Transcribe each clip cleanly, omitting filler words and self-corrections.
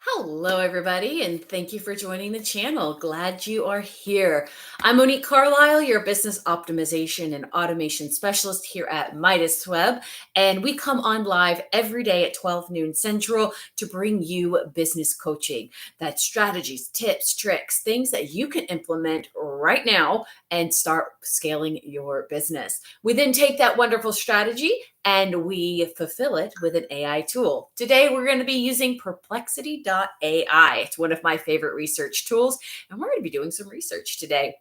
Hello, everybody, and thank you for joining the channel. Glad you are here. I'm Monique Carlisle, your business optimization and automation specialist here at Midas Web, and we come on live every day at 12 noon Central to bring you business coaching. That's strategies, tips, tricks, things that you can implement right now and start scaling your business. We then take that wonderful strategy and we fulfill it with an AI tool. Today, we're going to be using Perplexity.ai. It's one of my favorite research tools, and we're going to be doing some research today.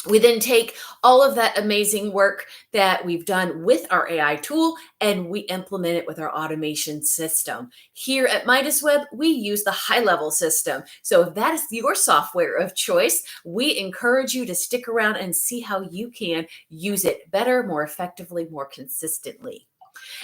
We then take all of that amazing work that we've done with our AI tool and we implement it with our automation system. Here at Midas Web, we use the high level system. So if that is your software of choice, we encourage you to stick around and see how you can use it better, more effectively, more consistently.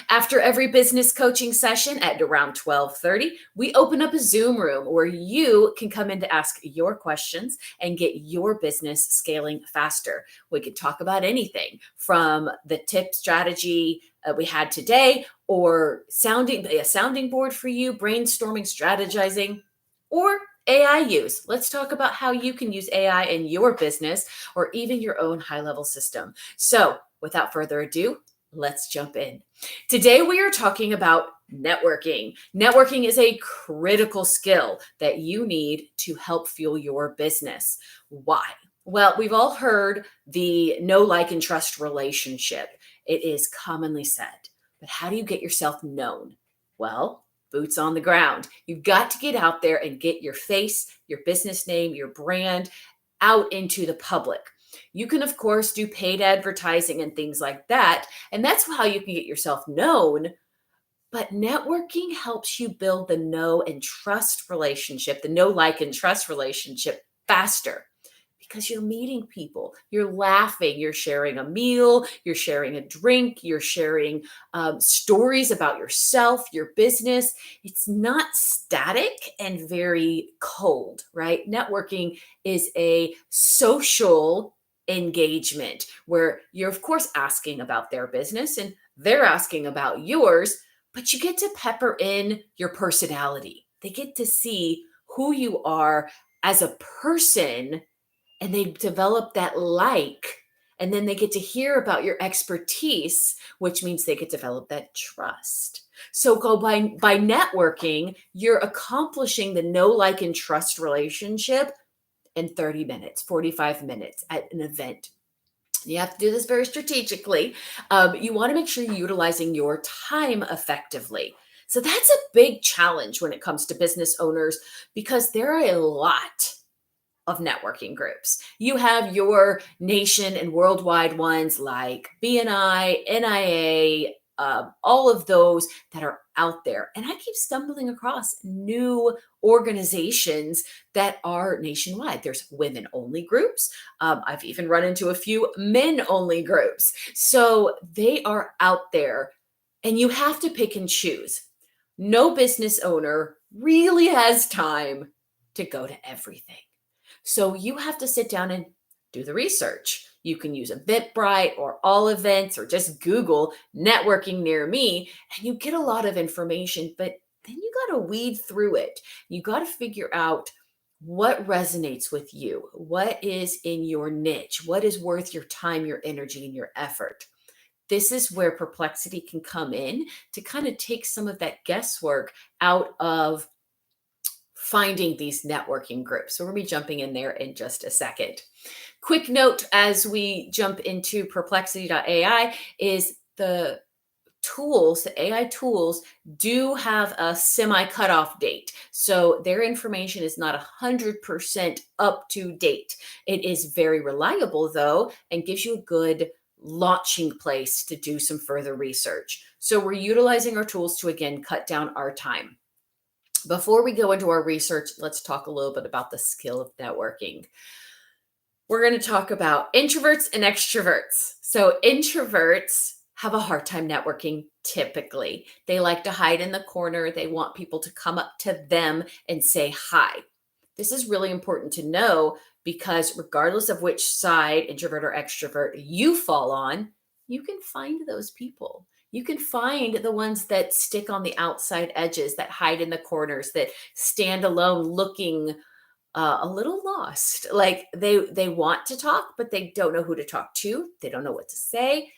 After every business coaching session at around 12:30, we open up a Zoom room where you can come in to ask your questions and get your business scaling faster. We could talk about anything from the tip strategy we had today, or a sounding board for you, brainstorming, strategizing, or AI use. Let's talk about how you can use AI in your business or even your own high level system. So, without further ado, let's jump in. Today, we are talking about networking. Networking is a critical skill that you need to help fuel your business. Why? Well, we've all heard the know, like, and trust relationship. It is commonly said. But how do you get yourself known? Well, boots on the ground. You've got to get out there and get your face, your business name, your brand out into the public. You can, of course, do paid advertising and things like that. And that's how you can get yourself known. But networking helps you build the know and trust relationship, the know, like, and trust relationship faster because you're meeting people, you're laughing, you're sharing a meal, you're sharing a drink, you're sharing stories about yourself, your business. It's not static and very cold, right? Networking is a social engagement where you're, of course, asking about their business and they're asking about yours, but you get to pepper in your personality. They get to see who you are as a person and they develop that and then they get to hear about your expertise, which means they get to develop that trust. So by networking, you're accomplishing the know, like, and trust relationship in 30 minutes, 45 minutes at an event. You have to do this very strategically. You want to make sure you're utilizing your time effectively. So that's a big challenge when it comes to business owners because there are a lot of networking groups. You have your nation and worldwide ones like BNI, NIA, all of those that are out there. And I keep stumbling across new organizations that are nationwide. There's women only groups. I've even run into a few men only groups. So they are out there and you have to pick and choose. No business owner really has time to go to everything. So you have to sit down and do the research. You can use Eventbrite or All Events or just Google networking near me and you get a lot of information, but then you got to weed through it. You got to figure out what resonates with you, what is in your niche, what is worth your time, your energy, and your effort. This is where Perplexity can come in to kind of take some of that guesswork out of finding these networking groups. So we're going to be jumping in there in just a second. Quick note as we jump into Perplexity.ai is the tools, the AI tools do have a semi cutoff date. So their information is not 100% up to date. It is very reliable though, and gives you a good launching place to do some further research. So we're utilizing our tools to again cut down our time. Before we go into our research, let's talk a little bit about the skill of networking. We're going to talk about introverts and extroverts. So introverts have a hard time networking typically. They like to hide in the corner. They want people to come up to them and say hi. This is really important to know because regardless of which side, introvert or extrovert, you fall on, you can find those people. You can find the ones that stick on the outside edges, that hide in the corners, that stand alone looking a little lost. Like they want to talk, but they don't know who to talk to. They don't know what to say.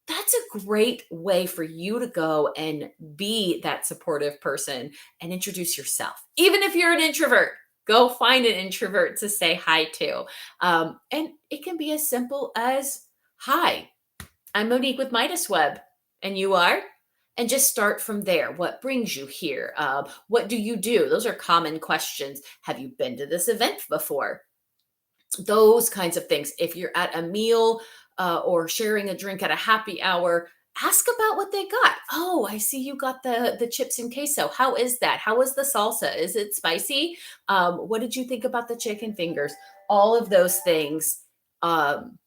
That's a great way for you to go and be that supportive person and introduce yourself. Even if you're an introvert, go find an introvert to say hi to. And it can be as simple as, "Hi, I'm Monique with Midas Web, and you are?" And just start from there. What brings you here? What do you do? Those are common questions. Have you been to this event before? Those kinds of things. If you're at a meal or sharing a drink at a happy hour, ask about what they got. "Oh, I see you got the chips and queso. How is that? How is the salsa? Is it spicy? What did you think about the chicken fingers?" All of those things um,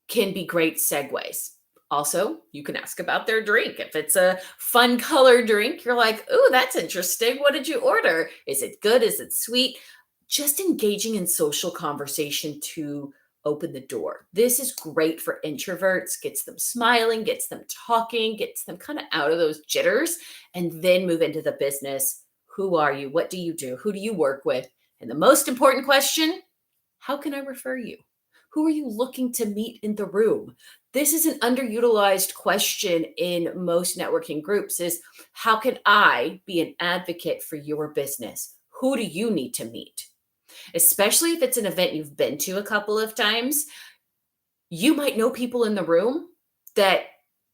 can be great segues. Also, you can ask about their drink. If it's a fun color drink, you're like, "Ooh, that's interesting. What did you order? Is it good? Is it sweet?" Just engaging in social conversation to open the door. This is great for introverts, gets them smiling, gets them talking, gets them kind of out of those jitters, and then move into the business. Who are you? What do you do? Who do you work with? And the most important question, how can I refer you? Who are you looking to meet in the room? This is an underutilized question in most networking groups is, how can I be an advocate for your business? Who do you need to meet? Especially if it's an event you've been to a couple of times, you might know people in the room that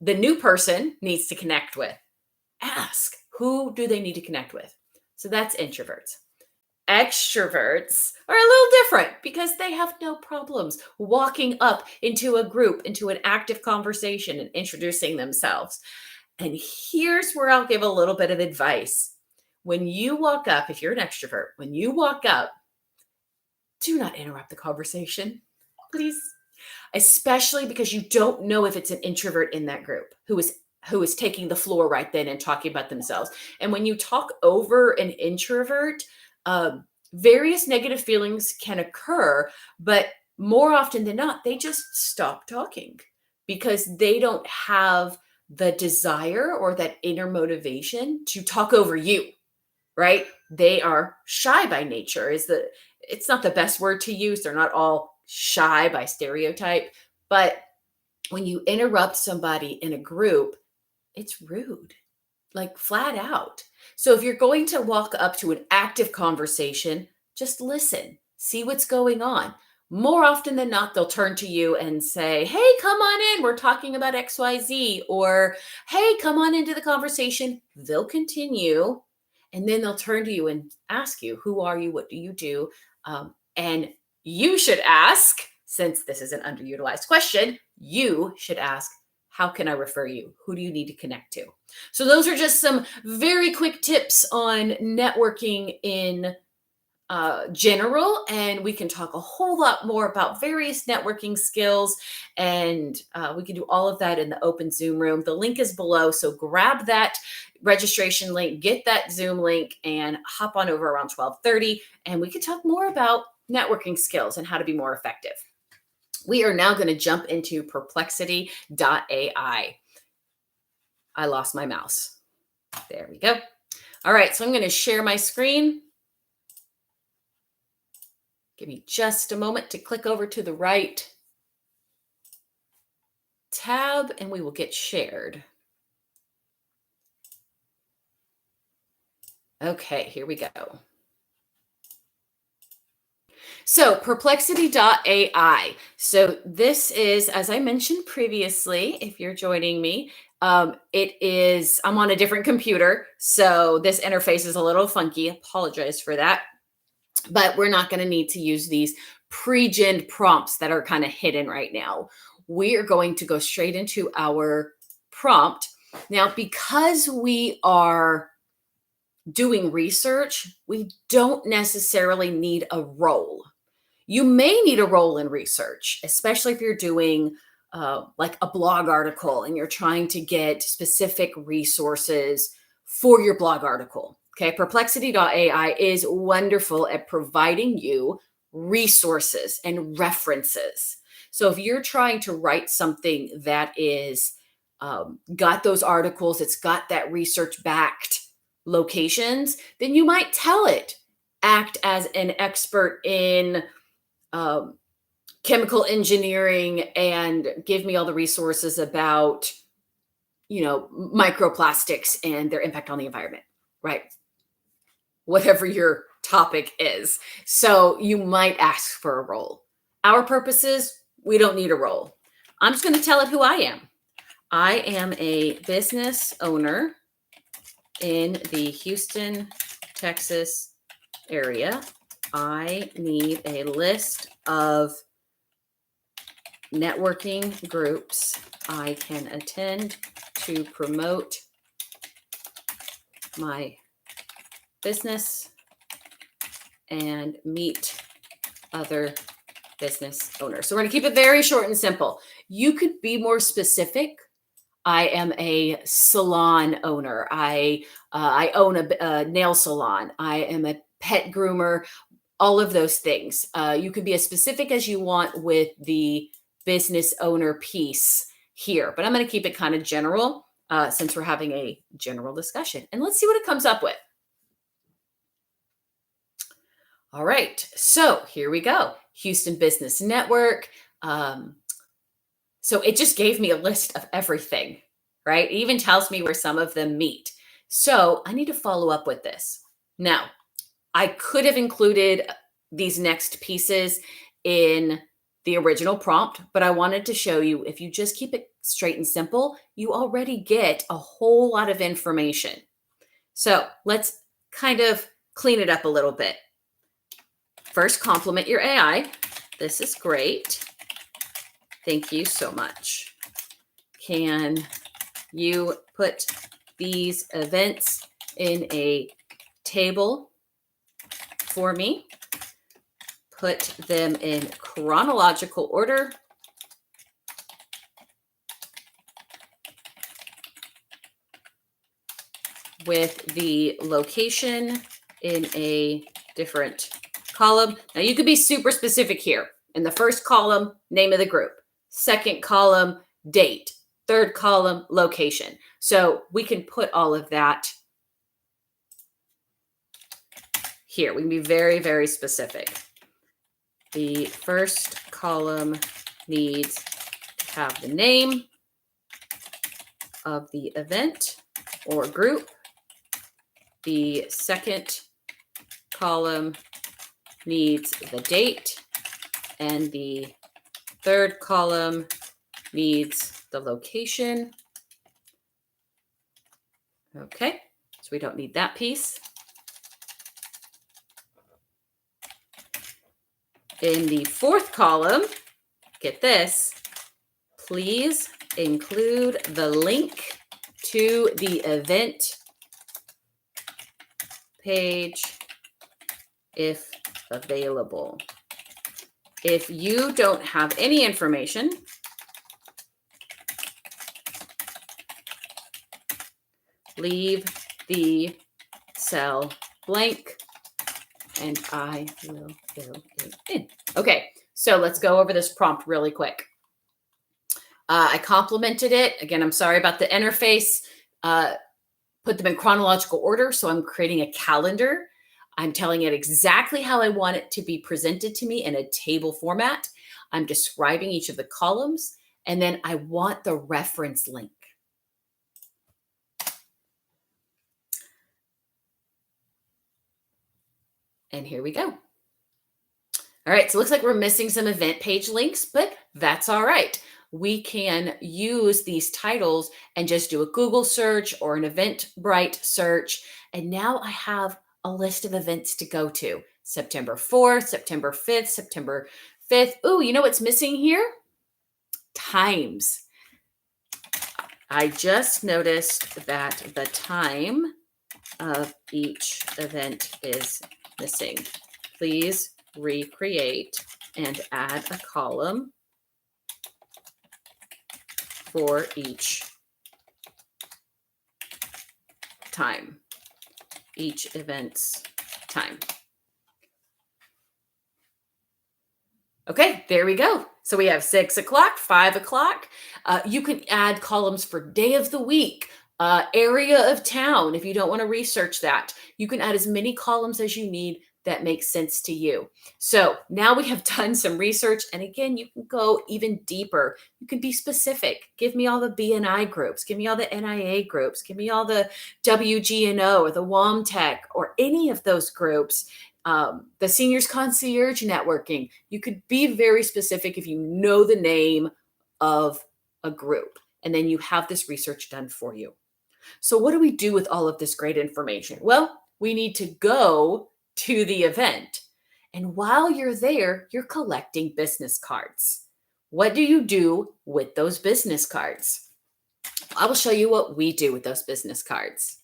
the new person needs to connect with. Ask, who do they need to connect with? So that's introverts. Extroverts are a little different because they have no problems walking up into a group, into an active conversation and introducing themselves. And here's where I'll give a little bit of advice. When you walk up, if you're an extrovert, when you walk up, do not interrupt the conversation, please. Especially because you don't know if it's an introvert in that group who is taking the floor right then and talking about themselves. And when you talk over an introvert, various negative feelings can occur, but more often than not, they just stop talking because they don't have the desire or that inner motivation to talk over you, right? They are shy by nature. It's not the best word to use. They're not all shy by stereotype, but when you interrupt somebody in a group, it's rude, like flat out. So if you're going to walk up to an active conversation, just listen, see what's going on. More often than not, they'll turn to you and say, "Hey, come on in. We're talking about XYZ." Or, "Hey, come on into the conversation." They'll continue. And then they'll turn to you and ask you, "Who are you? What do you do?" And you should ask, since this is an underutilized question, you should ask, "How can I refer you? Who do you need to connect to?" So those are just some very quick tips on networking in general, and we can talk a whole lot more about various networking skills, and we can do all of that in the open Zoom room. The link is below, so grab that registration link, get that Zoom link, and hop on over around 12:30, and we can talk more about networking skills and how to be more effective. We are now going to jump into Perplexity.ai. I lost my mouse. There we go. All right, so I'm going to share my screen. Give me just a moment to click over to the right tab and we will get shared. Okay, here we go. So Perplexity.ai. So this is, as I mentioned previously, if you're joining me, I'm on a different computer. So this interface is a little funky. Apologize for that. But we're not going to need to use these pre-gen prompts that are kind of hidden right now. We are going to go straight into our prompt. Now, because we are doing research, we don't necessarily need a role. You may need a role in research, especially if you're doing like a blog article and you're trying to get specific resources for your blog article. Okay, Perplexity.ai is wonderful at providing you resources and references. So if you're trying to write something that is got those articles, it's got that research backed locations, then you might tell it act as an expert in um, chemical engineering and give me all the resources about, microplastics and their impact on the environment, right? Whatever your topic is. So you might ask for a role. Our purposes, we don't need a role. I'm just going to tell it who I am. I am a business owner in the Houston, Texas area. I need a list of networking groups I can attend to promote my business and meet other business owners. So we're going to keep it very short and simple. You could be more specific. I am a salon owner. I own a nail salon. I am a pet groomer. All of those things. You can be as specific as you want with the business owner piece here, but I'm going to keep it kind of general since we're having a general discussion. And let's see what it comes up with. All right, so here we go. Houston Business Network. So it just gave me a list of everything, right? It even tells me where some of them meet. So I need to follow up with this. Now, I could have included these next pieces in the original prompt, but I wanted to show you if you just keep it straight and simple, you already get a whole lot of information. So let's kind of clean it up a little bit. First, compliment your AI. This is great. Thank you so much. Can you put these events in a table for me? Put them in chronological order. With the location in a different column. Now you could be super specific here. In the first column, name of the group. Second column, date. Third column, location. So we can put all of that here. We can be very, very specific. The first column needs to have the name of the event or group. The second column needs the date, and the third column needs the location. Okay, so we don't need that piece. In the fourth column, get this, please include the link to the event page if available. If you don't have any information, leave the cell blank and I will fill it in. Okay, so let's go over this prompt really quick. I complimented it. Again, I'm sorry about the interface. Put them in chronological order. So I'm creating a calendar. I'm telling it exactly how I want it to be presented to me in a table format. I'm describing each of the columns, and then I want the reference link. And here we go. All right, so it looks like we're missing some event page links, but that's all right. We can use these titles and just do a Google search or an Eventbrite search. And now I have a list of events to go to. September 4th, September 5th, September 5th. Ooh, you know what's missing here? Times. I just noticed that the time of each event is missing. Please recreate and add a column for each time, each event's time. Okay, there we go. So we have 6 o'clock, 5 o'clock. You can add columns for day of the week, area of town. If you don't want to research that, you can add as many columns as you need that makes sense to you. So now we have done some research. And again, you can go even deeper. You can be specific. Give me all the BNI groups. Give me all the NIA groups. Give me all the WGNO or the WOMTech or any of those groups. The seniors concierge networking. You could be very specific if you know the name of a group, and then you have this research done for you. So what do we do with all of this great information? Well, we need to go to the event. And while you're there, you're collecting business cards. What do you do with those business cards? I will show you what we do with those business cards.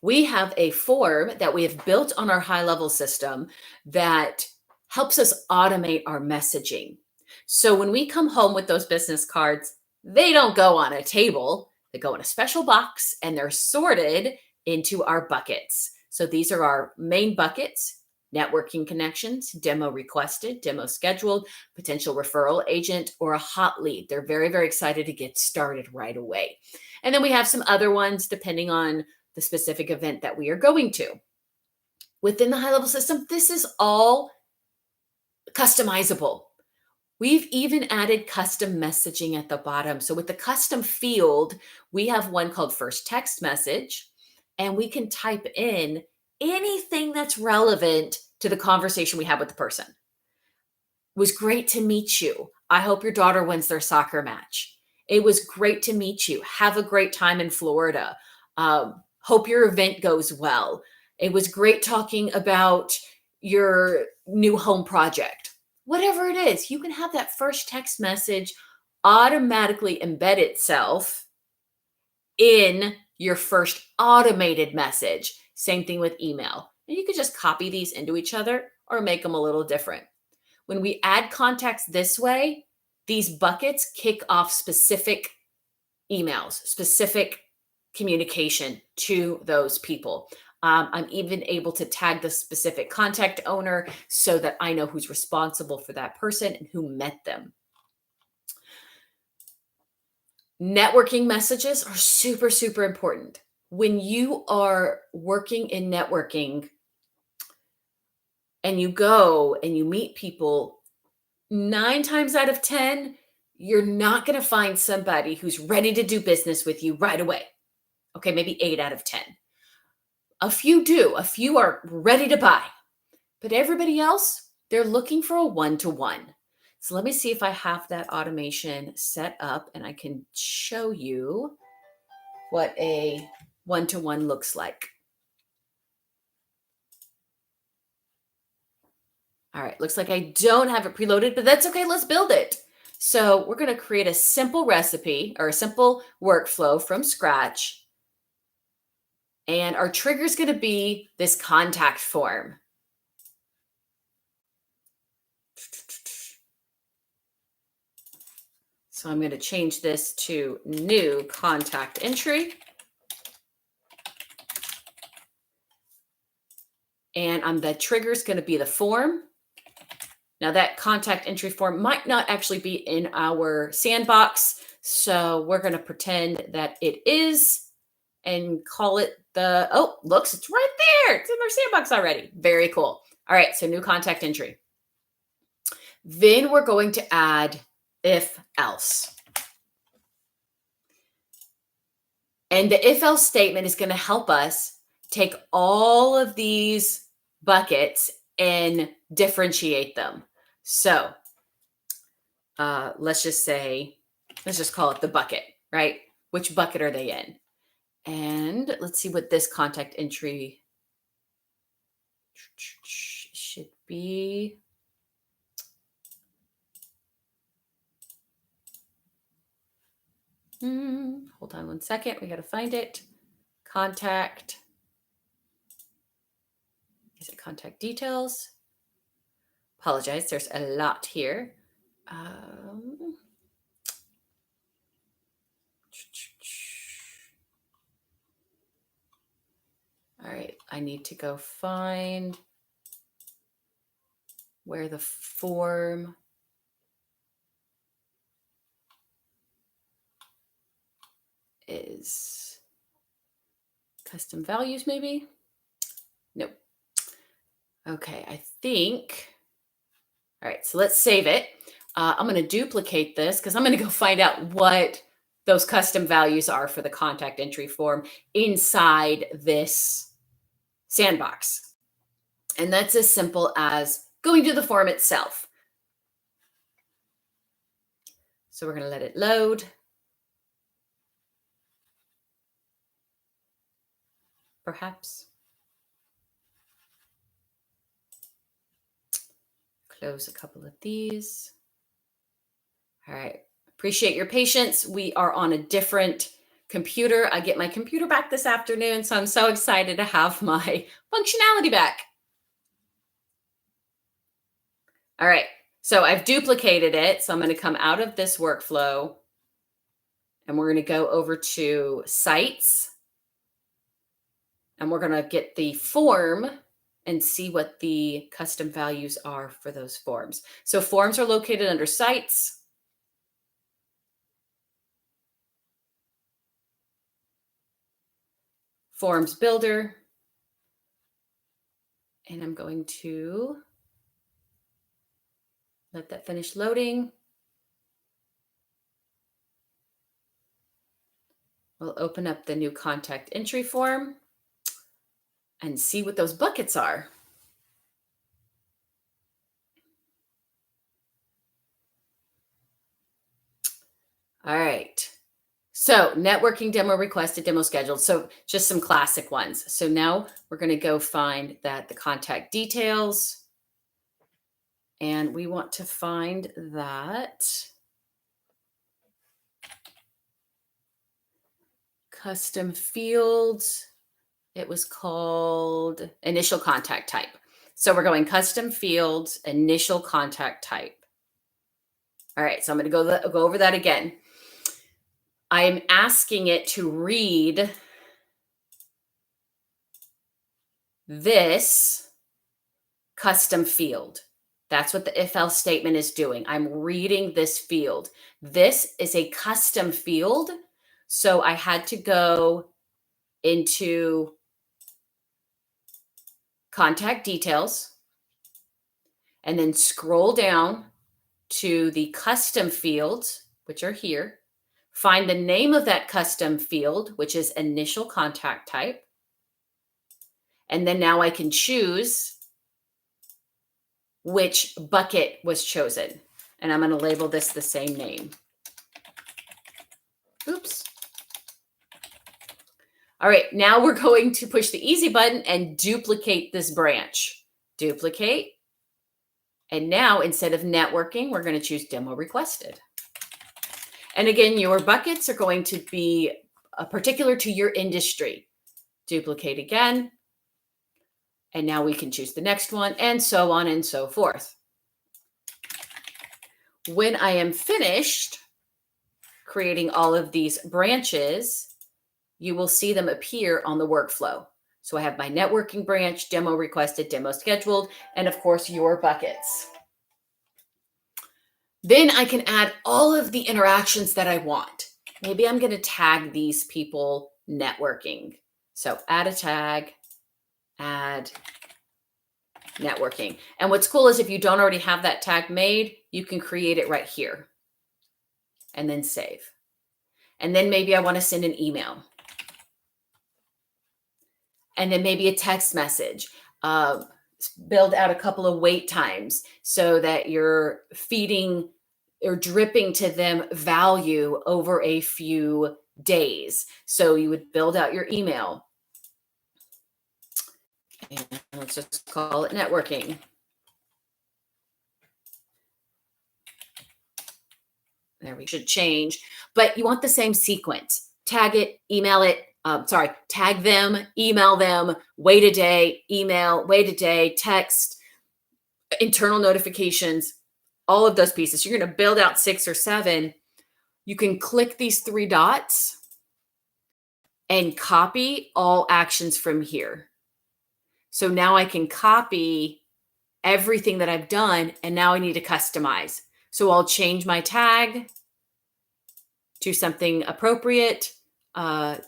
We have a form that we have built on our high-level system that helps us automate our messaging. So when we come home with those business cards, they don't go on a table. They go in a special box and they're sorted into our buckets. So these are our main buckets: networking connections, demo requested, demo scheduled, potential referral agent, or a hot lead. They're very, very excited to get started right away. And then we have some other ones depending on the specific event that we are going to. Within the high-level system, this is all customizable. We've even added custom messaging at the bottom. So with the custom field, we have one called first text message, and we can type in anything that's relevant to the conversation we have with the person. It was great to meet you. I hope your daughter wins their soccer match. It was great to meet you. Have a great time in Florida. Hope your event goes well. It was great talking about your new home project. Whatever it is, you can have that first text message automatically embed itself in your first automated message. Same thing with email. And you could just copy these into each other or make them a little different. When we add contacts this way, these buckets kick off specific emails, specific communication to those people. I'm even able to tag the specific contact owner so that I know who's responsible for that person and who met them. Networking messages are super, super important. When you are working in networking and you go and you meet people, 9 times out of 10, you're not going to find somebody who's ready to do business with you right away. Okay, maybe 8 out of 10. A few do. A few are ready to buy. But everybody else, they're looking for a one-to-one. So let me see if I have that automation set up and I can show you what a one-to-one looks like. All right, looks like I don't have it preloaded, but that's okay. Let's build it. So we're going to create a simple recipe or a simple workflow from scratch. And our trigger is going to be this contact form. So I'm going to change this to new contact entry. And the trigger is going to be the form. Now that contact entry form might not actually be in our sandbox. So we're going to pretend that it is and call it looks, it's right there. It's in our sandbox already. Very cool. All right, so new contact entry. Then we're going to add if else. And the if else statement is going to help us take all of these buckets and differentiate them. So let's just call it the bucket, right? Which bucket are they in? And let's see what this contact entry should be. Hold on one second. We got to find it. Contact. Is it contact details? Apologize. There's a lot here. All right. I need to go find. where the form is custom values, maybe? Nope. Okay, I think. All right, so let's save it. I'm going to duplicate this because I'm going to go find out what those custom values are for the contact entry form inside this sandbox. And that's as simple as going to the form itself. So we're going to let it load. Perhaps. Close a couple of these. All right. Appreciate your patience. We are on a different computer. I get my computer back this afternoon, so I'm so excited to have my functionality back. All right. So I've duplicated it. So I'm going to come out of this workflow and we're going to go over to sites and we're going to get the form and see what the custom values are for those forms. So forms are located under sites. Forms builder. And I'm going to let that finish loading. We'll open up the new contact entry form and see what those buckets are. All right. So networking demo requested, demo scheduled. So just some classic ones. So now we're going to go find the contact details. And we want to find that custom fields. It was called initial contact type. So we're going custom fields, initial contact type. All right, so I'm going to go over that again. I'm asking it to read this custom field. That's what the if-else statement is doing. I'm reading this field. This is a custom field, so I had to go into contact details and then scroll down to the custom fields, which are here. Find the name of that custom field, which is initial contact type. And then now I can choose which bucket was chosen. And I'm going to label this the same name. Oops. All right, now we're going to push the easy button and duplicate this branch. Duplicate. And now instead of networking, we're going to choose demo requested. And again, your buckets are going to be particular to your industry. Duplicate again. And now we can choose the next one and so on and so forth. When I am finished creating all of these branches, you will see them appear on the workflow. So I have my networking branch, demo requested, demo scheduled, and of course your buckets. Then I can add all of the interactions that I want. Maybe I'm going to tag these people networking. So add a tag, add networking. And what's cool is if you don't already have that tag made, you can create it right here and then save. And then maybe I want to send an email. And then maybe a text message. Build out a couple of wait times so that you're feeding or dripping to them value over a few days. So you would build out your email. And let's just call it networking. There we should change, but you want the same sequence. Tag it, email it, tag them, email them, wait a day, email, wait a day, text, internal notifications, all of those pieces. You're going to build out 6 or 7. You can click these 3 dots and copy all actions from here. So now I can copy everything that I've done, and now I need to customize. So I'll change my tag to something appropriate,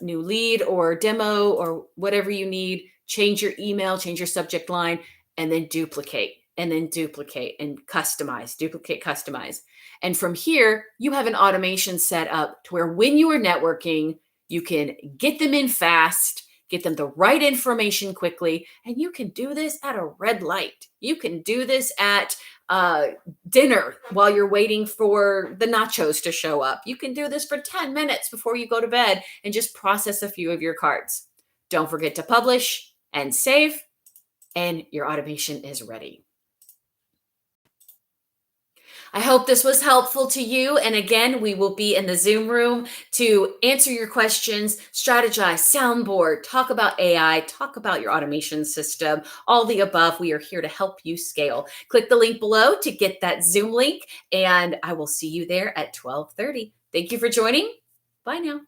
new lead or demo or whatever you need. Change your email, change your subject line, and then duplicate, and then duplicate and customize, duplicate, customize. And from here, you have an automation set up to where when you are networking, you can get them in fast, get them the right information quickly, and you can do this at a red light. You can do this at uh, dinner while you're waiting for the nachos to show up. You can do this for 10 minutes before you go to bed and just process a few of your cards. Don't forget to publish and save, and your automation is ready. I hope this was helpful to you. And again, we will be in the Zoom room to answer your questions, strategize, soundboard, talk about AI, talk about your automation system, all the above. We are here to help you scale. Click the link below to get that Zoom link, and I will see you there at 12:30. Thank you for joining. Bye now.